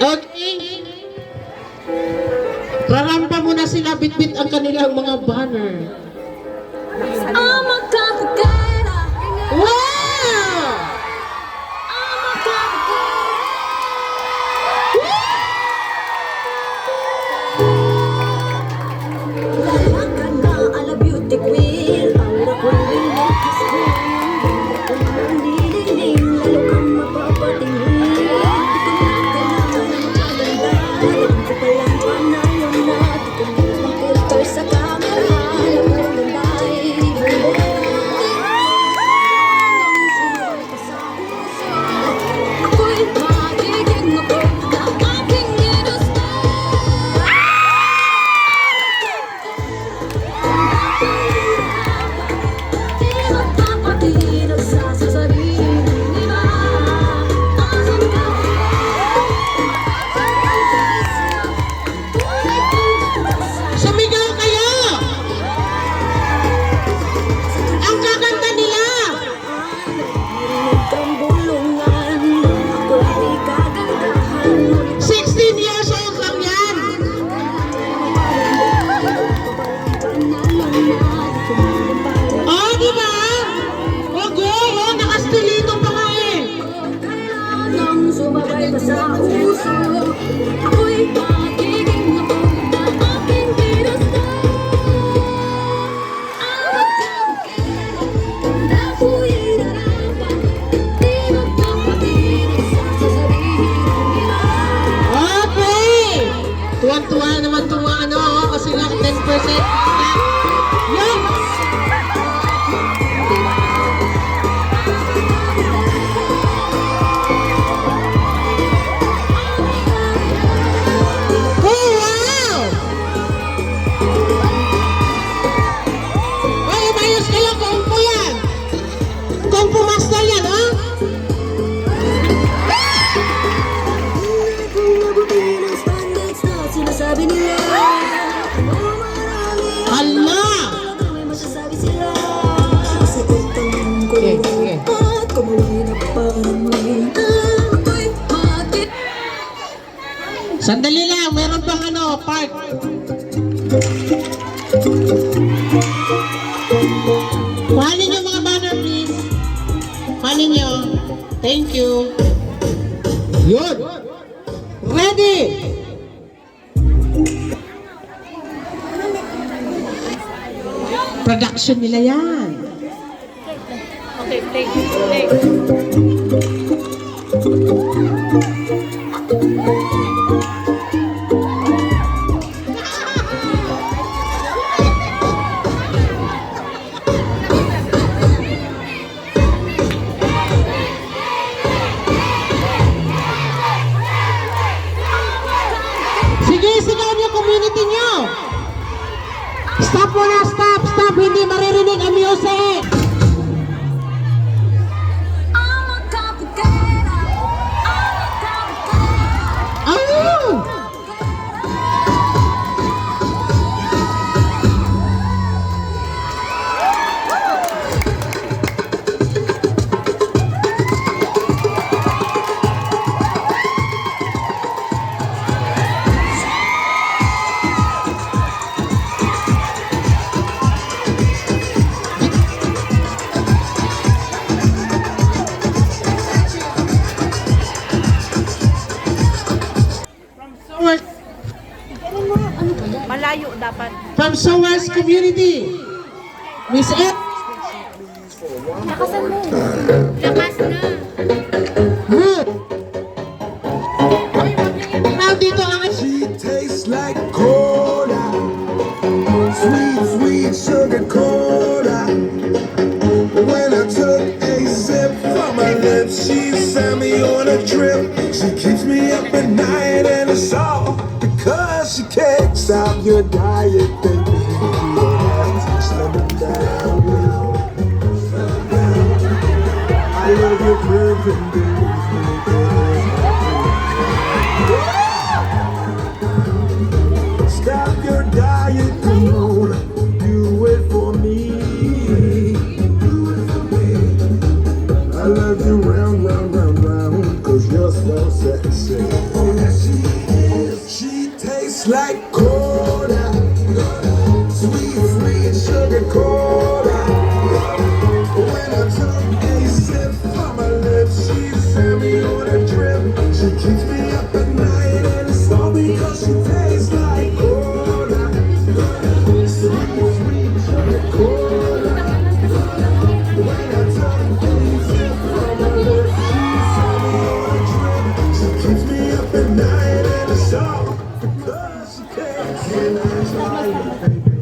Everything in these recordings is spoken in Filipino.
Okay. Rarampa mo na sila, bitbit ang kanilang mga banner. Wow! Sumigaw kayo! Ang kakanta nila! 16 years old lang yan! Oh, di ba? Oh, go! Oh, nakastilito pa nga eh! Sumabay pa sa uso, ako'y magiging ako na aking ginusto. Ang ako'y narapat, di magpapatinag sa sasabihin ng iba. Okay! Tuwan-tuwa naman itong ano, oh, kasi nga 10%. Yan! Oh, wow! Ay, umayos kayo, kung po yan! Kung po master yan, ha? Kung mabuti ng standards na sinasabi nila, marami Hala! may masasabi sila. Sa pagtanong ko Okay, okay. at kumuwi na parang ngayon, ako'y magiging. Sandali lang, meron pang ano, part. Kuhanin nyo mga banner, please. Kuhanin nyo. Thank you. Yun. Ready? Production nila yan. Okay, play. Sige, sigaw niyo community niyo. Stop muna, stop. Hindi maririnig ang music. Oh! Malayo dapat. From SOAS community, Miss Ed. Lakasan mo. Lakas na. Good. Now dito ang She tastes like cola, sweet, sweet sugar cola. When I took a sip from her lips, she sent me on a trip. She keeps me up at night and it's all because she can't stop your diet, baby. You don't have to slim it down. I love your perfect, baby. Stop your diet, come on, do it for me. Do it for me. I love you round, round, round, round, 'cause just so sexy. She tastes like cola, sweet, sweet sugar cola. When I took a sip from her lips, she sent me on a trip. She keeps me up at night, and it's all because she tastes like cola, sweet, sweet sugar cola. When I took a sip from her lips, she sent me on a trip. She keeps me up at night, and it's all because she can't. Can I try it, baby?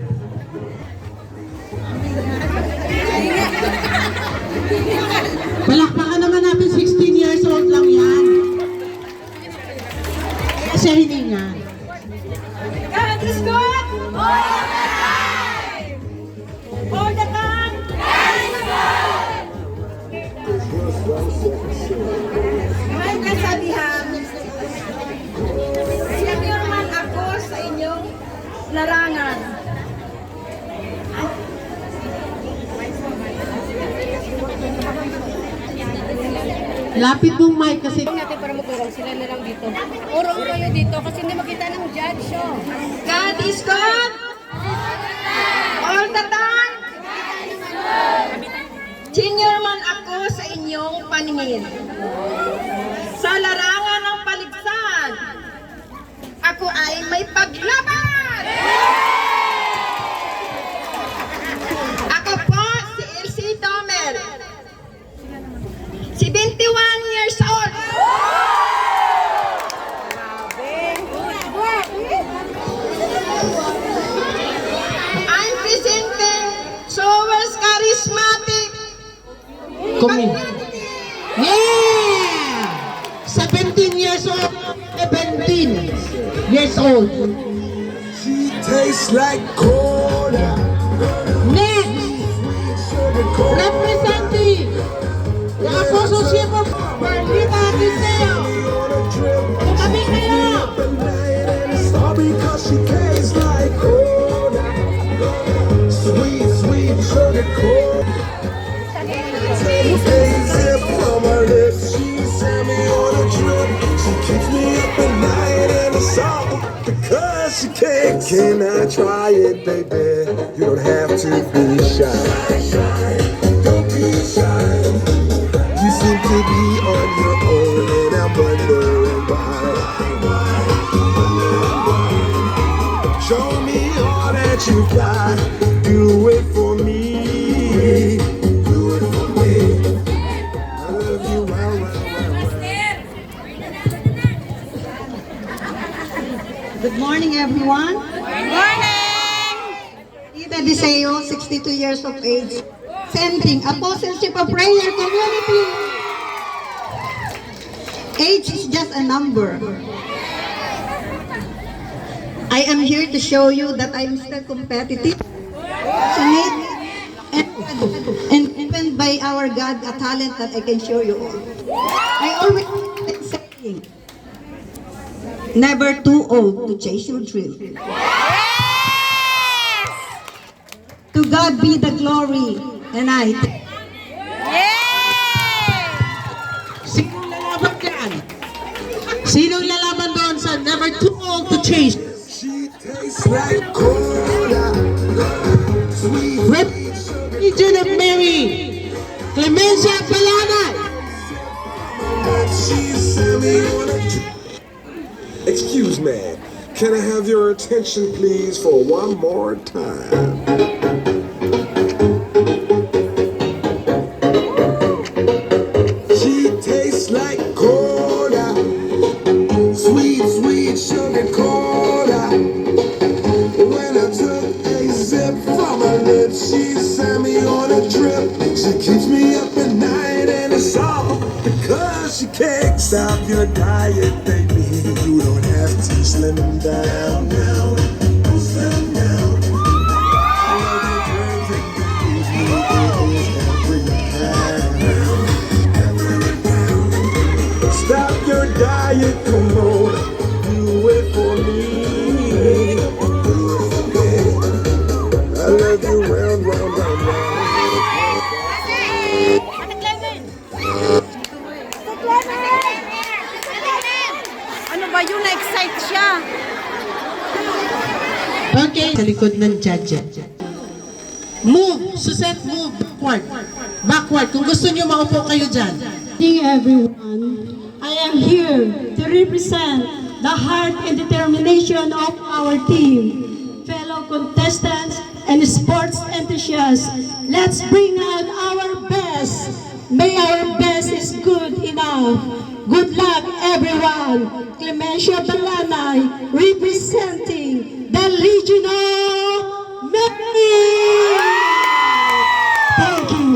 Palakpakan naman natin, 16 years old lang yan. Kasi hininga. God is good! All the time! May kasabihan, senior man ako sa inyong larangan. Lapit mong mic kasi natin para magurong sila na lang dito. Urong kayo dito kasi hindi makita ng judge show. God is good! All the time! Senior man ako sa inyong paningin. Sa larangan ng paligsahan, ako ay may paglaban! Ako po si Elsie Domel, 71 years old. I'm presenting Soul's charismatic community. Yeah! 17 years old, 17 years old. She tastes like cola, Next, sugar cola. representing the Association of Marlita Giseo. Kami kayo! All because she tastes like cola, sweet, sweet sugar cola. Take a sip from her lips, she sent me on a trip. She keeps me up at night, and it's all because she can't. Can I try it, baby? You don't have to be shy. Don't be shy. You seem to be on your own, and I'm wondering why. Show me all that you got. Do it for me. Do it for me. I love you, wow, wow, wow. Good morning, everyone. Good morning! Rita Diseo, 62 years of age, sending Apostleship of Prayer Community. Age is just a number. I am here to show you that I'm still competitive, passionate, and given by our God a talent that I can show you all. I always keep saying, never too old to chase your dream. To God be the glory, and I Sinong lalaban dyan? Sinong lalaban doon sa never too old to change? She tastes like cola, sweet, Region of Mary, Clemencia Palanay. she sent me on a trip. Excuse me, can I have your attention please for one more time? She tastes like cola, sweet, sweet sugar cola. When I took a sip from her lips, she sent me on a trip. She keeps me up at night, and it's all because she can't stop your diet, baby. You don't have to slim down now. Slim down. I love your curves and your knees, every pound. Stop your diet, come on, do it for me. I love you round, round, round, round. yun, na-excite siya. Okay. Sa likod ng judge. Move. Suset, move. Backward. Backward. Kung gusto niyo, maupo kayo dyan. Good evening, everyone. I am here to represent the heart and determination of our team. Fellow contestants and sports enthusiasts, let's bring out our best. May our best is good enough. Good luck, everyone. Clemencia Balanay, representing the Regional Mary. Thank you.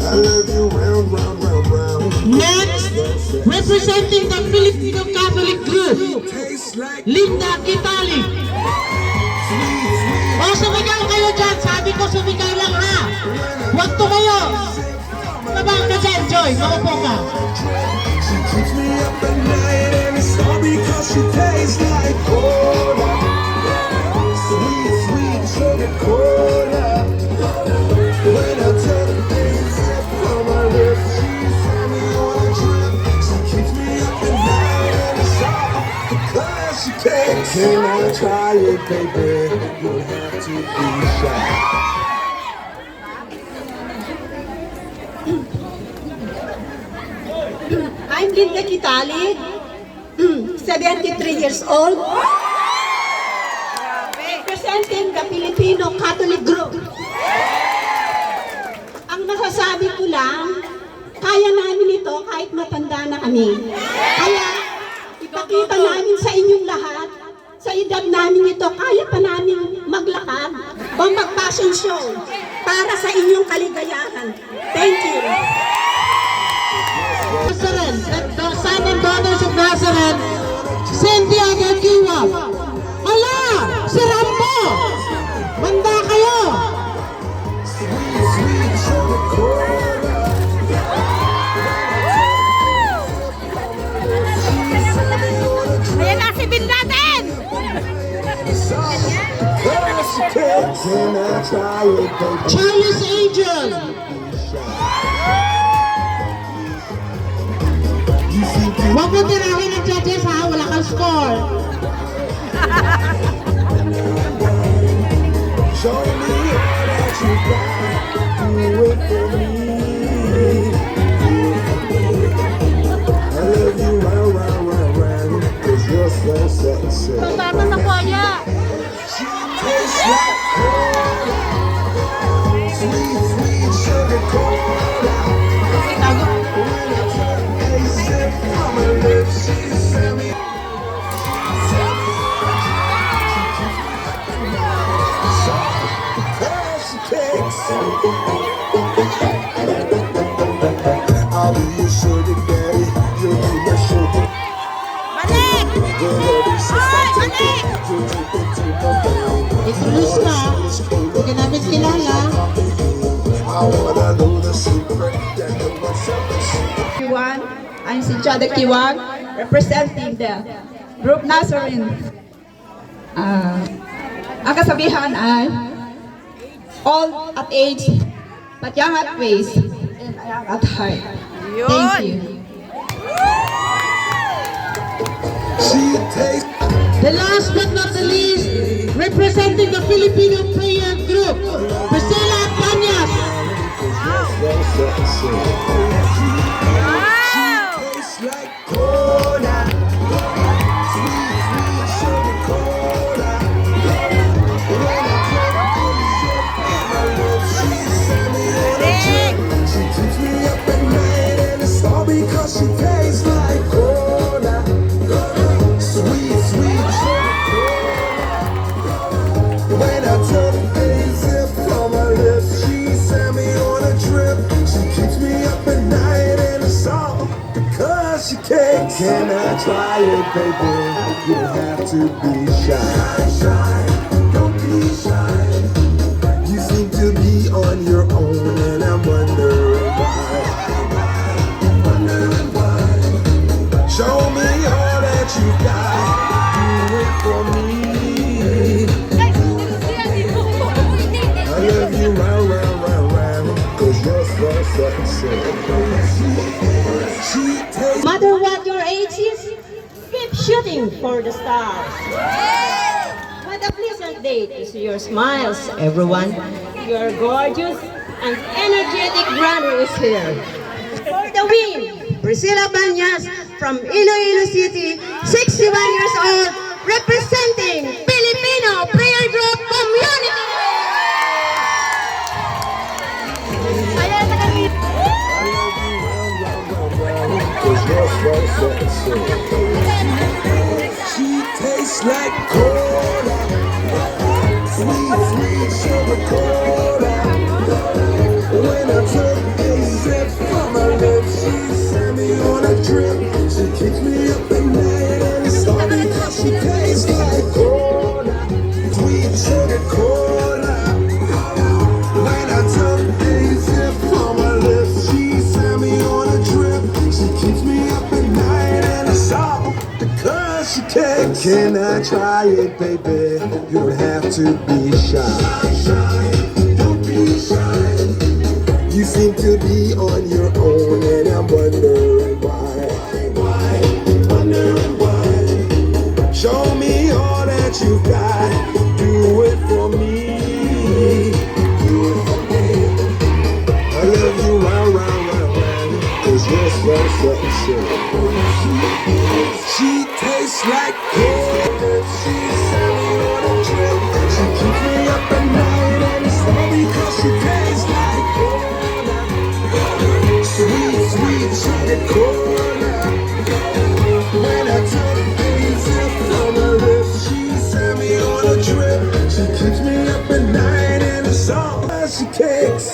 I love you round, round, round, round. Next, representing the Filipino Catholic Group, Tastes like Linda Kitali. O, sumigaw kayo dyan. Sabi ko, sumigaw lang ha. Huwag tumayo. Tabang ka dyan, Joy. Maupo ka. she keeps me up at night, and it's all because she tastes like cola. Sweet, sweet sugar cola. When I take a sip from her lips, she sends me on a trip. She keeps me up at night, and it's all because she takes. Can I try it, baby? You have to be shy. I'm Linda Kitali, 73 years old, representing the Filipino Catholic Group. Ang masasabi ko lang, kaya namin ito kahit matanda na kami. Kaya ipakita namin sa inyong lahat, sa edad namin ito, kaya pa namin maglakad o mag-fashion show para sa inyong kaligayahan. Thank you. Nazareth, the son and daughters of Nazareth, Santiago Kiwa. Ala! Si Rambo! Manda kayo! Sweet, sweet sugar cola. Ayan na si Bin Laden! Can I try it, baby? Charlie's Angel! Huwag mo tirahin ng judges ha, wala kang score. Show me all that you got. Do it for me. I love you round, round, round, round. 'Cause you're so sexy. Tama na po, Aya. She tastes like cola. Sweet, sweet sugar cola. A sip from her lips, she sent me. She takes. I'll be your sugar daddy. You'll be my sugar. Balik! Whatever she Ay, balik! you'll take it to my brain. Introduce ka. Hindi ka namin kilala. I wanna know the secret that no one else. Everyone, I'm Sinchada Kiwag, representing the Group Nazarene. Ang kasabihan ay all at age, but young at ways, and young at heart. Thank you. She tastes The last but not the least, representing the Filipino Prayer Group, Priscilla Cañas. so sexy. Wow! Tastes like cola. Sweet, sweet sugar cola. When I take a sip from her lips, she sent me on a trip. She keeps me up at night, and it's all because she tastes like cola. Sweet, sweet sugar cola. When I took a sip from her lips, she sent me on a trip. She keeps me up at night, and it's all because she takes. Can I try it, baby? You don't have to be shy. Don't be shy. You seem to be on your own, and I'm wondering why. Show me all that you got. Do it for me. I love you round, round, round, round. 'Cause you're so sexy. She tastes No matter what your age, ages, keep shooting for the stars. What a pleasant day to see your smiles, everyone. Your gorgeous and energetic brother is here. For the win, Priscilla Banyas from Iloilo City, 61 years old, representing Filipino Prayer Group Community. She tastes like cola, sweet, sweet sugar cola. When I took a sip from her lips, she sent me on a trip. She keeps me up at night and it's all because she tastes like cola, sweet sugar cola. When I took a sip from her lips, she sent me on a trip. She keeps me up at night and it's all because she takes. Can I try it, baby? You don't have to be shy. Don't be shy. You seem to be on your own, and I'm wondering why. Wondering why. Show me all that you got. Do it for me. Do it for me. I love you round, round, round, round. 'Cause you're so. She tastes like cola. She sent me on a trip. She keeps me up at night, and it's all because she tastes like cola. Sweet, sweet sugar cola. When I took a sip from her lips, she sent me on a trip. She keeps me up at night, and it's all that she takes.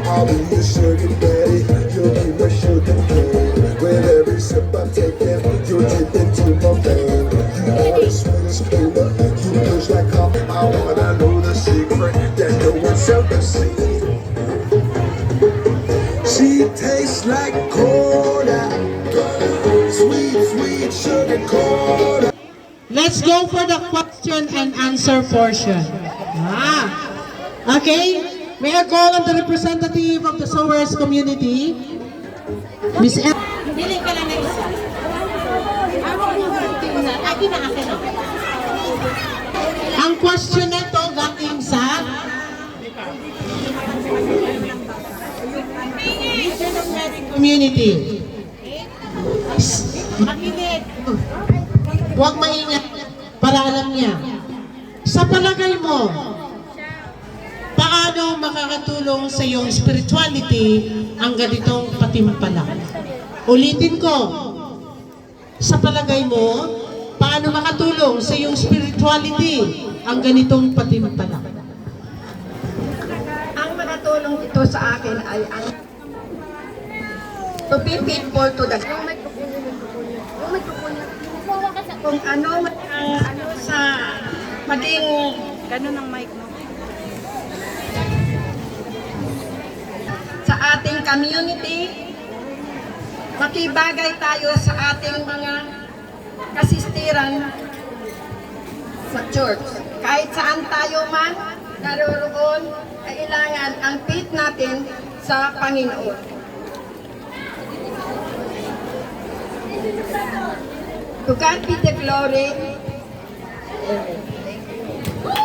I'll be your sugar daddy, you'll be my sugar cane. With every sip I'm taking, you'll dip into my vein. You are the sweetest cola, you push like coffee. I wanna know the secret that no one's ever seen. She tastes like cola, sweet, sweet sugar cola. Let's go for the question and answer portion. Okay. May I call on the representative of the Sowers community, Miss M. Piling ka lang na isa. Akin na akin. Ang question na ito galing sa community. Makinig. Huwag maingat para alam niya. Sa palagay mo, paano makakatulong sa iyong spirituality ang ganitong patimpalak? Ulitin ko, sa palagay mo, paano makatulong sa iyong spirituality ang ganitong patimpalak? Ang makatulong ito sa akin ay ang to be faithful to the kung ano sa maging Ganun ang mic mo. sa ating community, makibagay tayo sa ating mga kasistiran sa church. Kahit saan tayo man naroon, kailangan ang faith natin sa Panginoon. To God be the glory.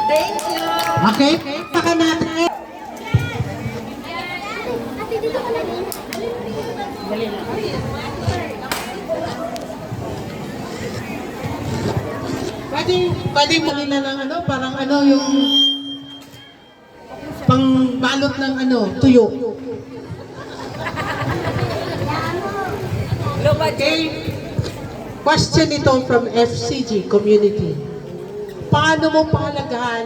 Thank you. Okay? Baka natin. Pwede mo nila ng ano, parang ano yung pangbalot ng ano, tuyo. Okay? Question ito from FCG community. Paano mo pahalagahan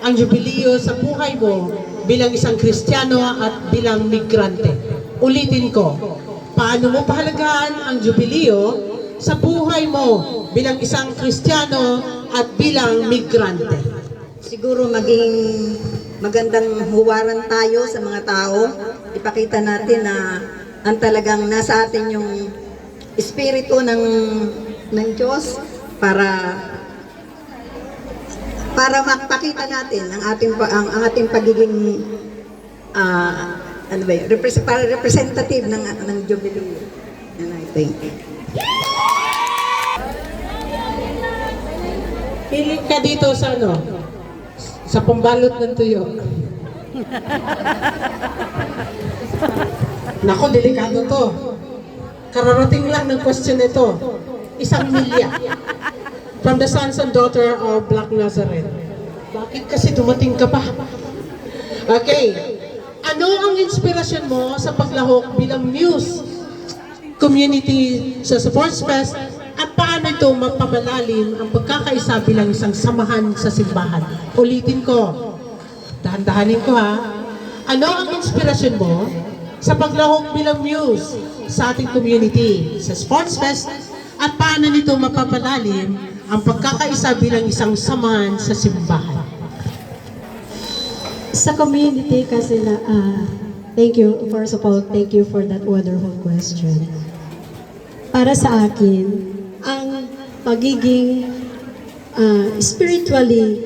ang jubileo sa buhay mo bilang isang Kristiyano at bilang migrante? Ulitin ko. Paano mo pahalagahan ang jubileo sa buhay mo bilang isang Kristiyano at bilang migrante? Siguro maging magandang huwaran tayo sa mga tao. Ipakita natin na ang talagang nasa atin yung espiritu ng Diyos para makapakita natin ang ating pagiging ano ba yun, para representative ng Jubilee. And I thank you. Pili ka dito sa ano? Sa pambalot ng tuyo. Nako, delikado to. Kararating lang ng question nito. 1,000,000. From the sons and daughter of Black Nazareth. Bakit kasi dumating ka pa? Okay. Ano ang inspirasyon mo sa paglahok bilang news community sa Sports Fest at paano ito magpamalalim ang pagkakaisa bilang isang samahan sa simbahan? Ulitin ko. Dahan-dahanin ko ha. Ano ang inspirasyon mo sa paglahok bilang news sa ating community sa Sports Fest at paano nito mapapalalim ang pagkakaisa bilang isang samahan sa simbahan? Sa community kasi na, thank you, first of all, thank you for that wonderful question. Para sa akin, ang pagiging spiritually,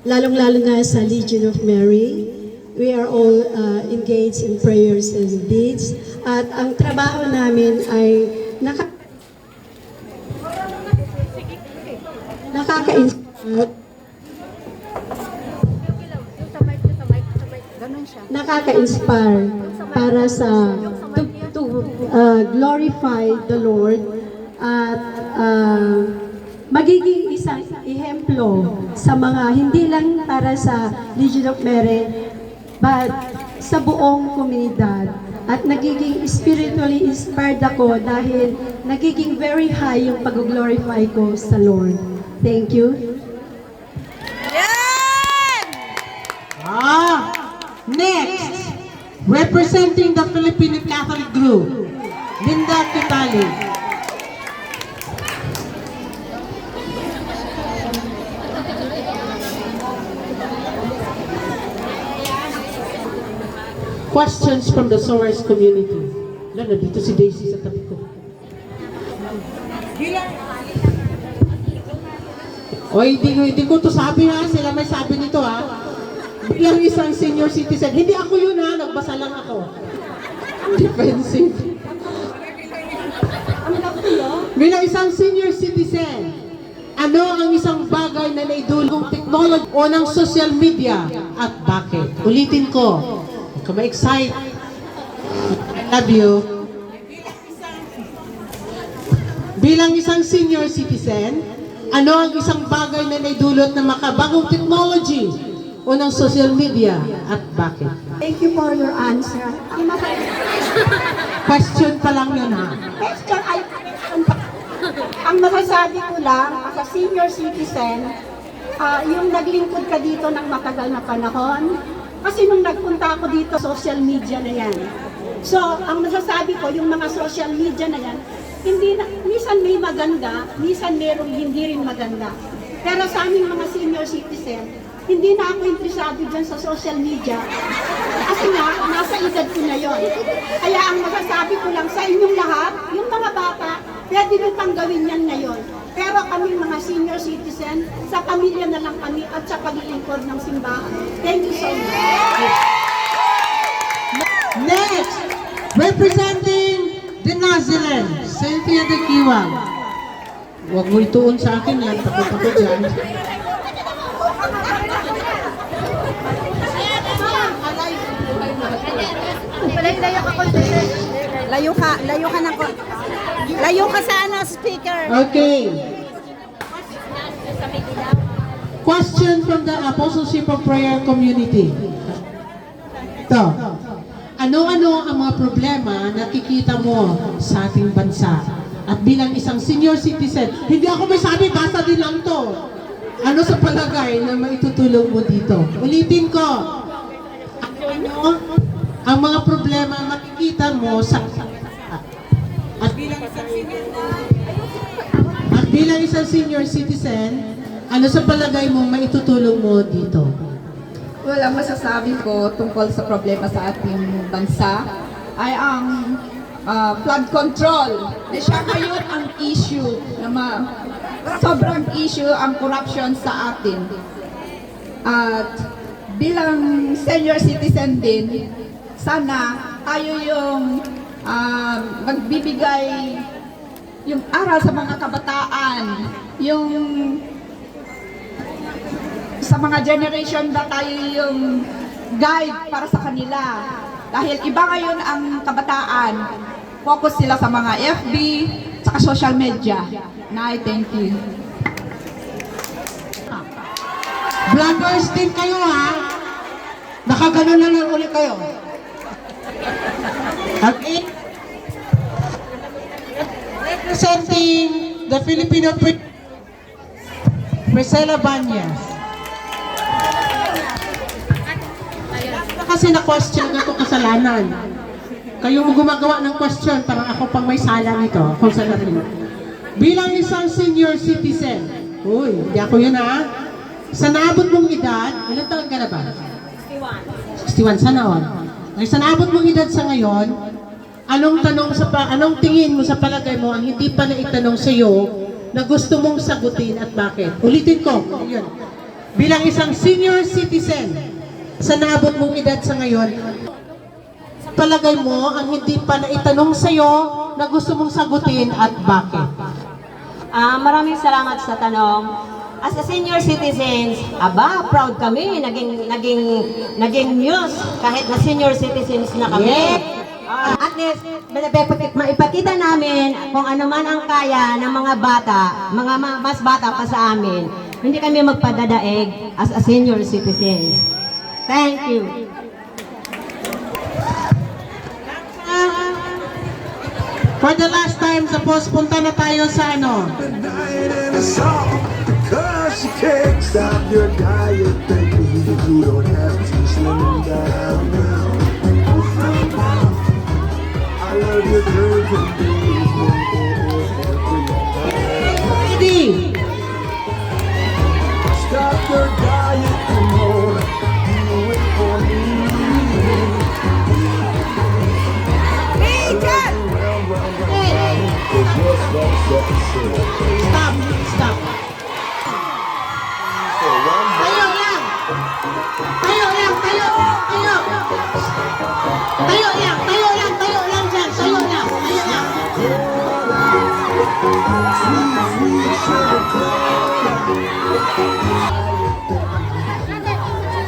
lalong-lalo na sa Legion of Mary, we are all engaged in prayers and deeds. At ang trabaho namin ay nakaka-inspire para sa to glorify the Lord at magiging isang ehemplo sa mga hindi lang para sa Legion of Mary but sa buong komunidad. At nagiging spiritually inspired ako dahil nagiging very high yung pag-glorify ko sa Lord. Thank you. Next, representing the Filipino Catholic Group, Linda Kitali. Questions from the Soares community. Lalo, dito si Daisy sa tabi ko. O, hindi ko to sabi ha, sila may sabi nito ha. Bilang isang senior citizen, hindi ako yun ha, nagbasa lang ako. Defensive. Bilang isang senior citizen, ano ang isang bagay na naidulong technology o ng social media at bakit? Ulitin ko, huwag ka ma-excite. I love you. Bilang isang senior citizen, ano ang isang bagay na naidulot na makabagong technology o ng social media at bakit? Thank you for your answer. Question pa lang yun ha. Ang masasabi ko lang, as a senior citizen, yung naglingkod ka dito ng matagal na panahon, kasi nung nagpunta ako dito, social media na yan. So, ang masasabi ko, yung mga social media na yan, minsan may maganda, minsan merong hindi rin maganda. Pero sa aming mga senior citizen, hindi na ako interesado dyan sa social media. Kasi nga, nasa edad ko na yon. Kaya ang masasabi ko lang sa inyong lahat, yung mga bata, pwede nyo pang gawin yan ngayon. Pero kami mga senior citizen, sa pamilya na lang kami at sa paglilingkod ng simbahan. Thank you so much. Next, representing the Nazarene, Cynthia de Kiwang. Huwag mo ituon sa akin yan, takot ako dyan. Layo ka sa speaker. Okay. Question from the Apostleship of Prayer community. Ito. Ano-ano ang mga problema na nakikita mo sa ating bansa? At bilang isang senior citizen, hindi ako may sabi, basta din lang to. Ano sa palagay na maitutulong mo dito? Ulitin ko. Ano ang mga problema na makikita mo sa at bilang isang senior citizen, ano sa palagay mo maitutulong mo dito? Well, ang masasabi ko tungkol sa problema sa ating bansa ay ang flood control. Siya ngayon ang issue na sobrang issue ang corruption sa atin. At bilang senior citizen din, sana tayo yung magbibigay yung aral sa mga kabataan, yung sa mga generation na tayo yung guide para sa kanila. Dahil iba ngayon ang kabataan, focus sila sa mga FB, sa social media. Nay, thank you. Vloggers din kayo ha. Nakaganon na lang ulit kayo. Okay. Representing the Filipino Priscilla Banyas. Kasi na-question na ito kasalanan. Kayo mo gumagawa ng question, parang ako pang may sala nito, kung sa narino. Bilang isang senior citizen, uy, hindi ako yun ha. Sa naabot mong edad, ilang taon ka na ba? 61. 61, sana all. Ay, sa naabot mong edad sa ngayon, anong tingin mo sa palagay mo ang hindi pa naitanong sa iyo na gusto mong sagutin at bakit? Ulitin ko, yun. Bilang isang senior citizen, sa naabot mong edad sa ngayon, sa palagay mo ang hindi pa naitanong sa iyo na gusto mong sagutin at bakit? Maraming salamat sa tanong. As a senior citizens, proud kami, naging news kahit na senior citizens na kami. At least, maipakita namin kung ano man ang kaya ng mga bata, mga mas bata pa sa amin. Hindi kami magpadadaig as a senior citizens. Thank you. For the last time, suppose punta na tayo sa ano. The night and the song, because you can't stop your diet, baby. You don't have to slim down now. I love your curves and Ready? stop your diet, come on, do it for me. Stop, stop. Tayo lang. Tayo lang, tayo, tayo. Tayo lang, tayo lang, tayo lang dyan. Tayo lang, tayo lang.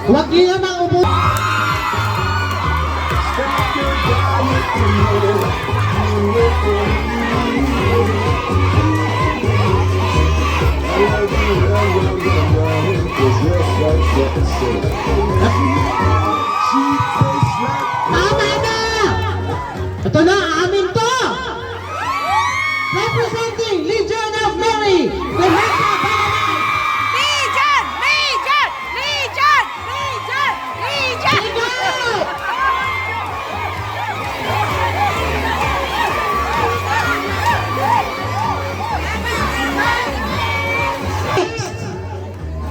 Huwag niyo namang upo. Tama na! Ito na, amin to! Representing Legion of Mary, the Hector Balanay! Legion! Legion! Legion! Legion! Legion!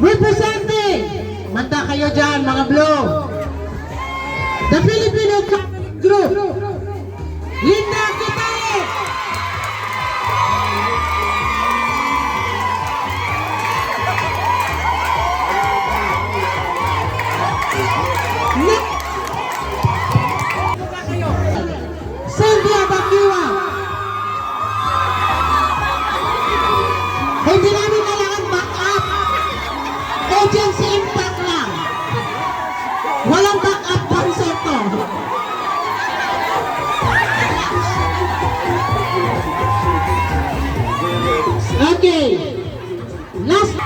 Representing, manta kayo dyan mga blue, the Filipino Catholic Group, Linda Kitale! Cynthia Bagiwa! Hindi namin kailangan back up. Agency impact lang. Walang back up konsepto. Okay. Last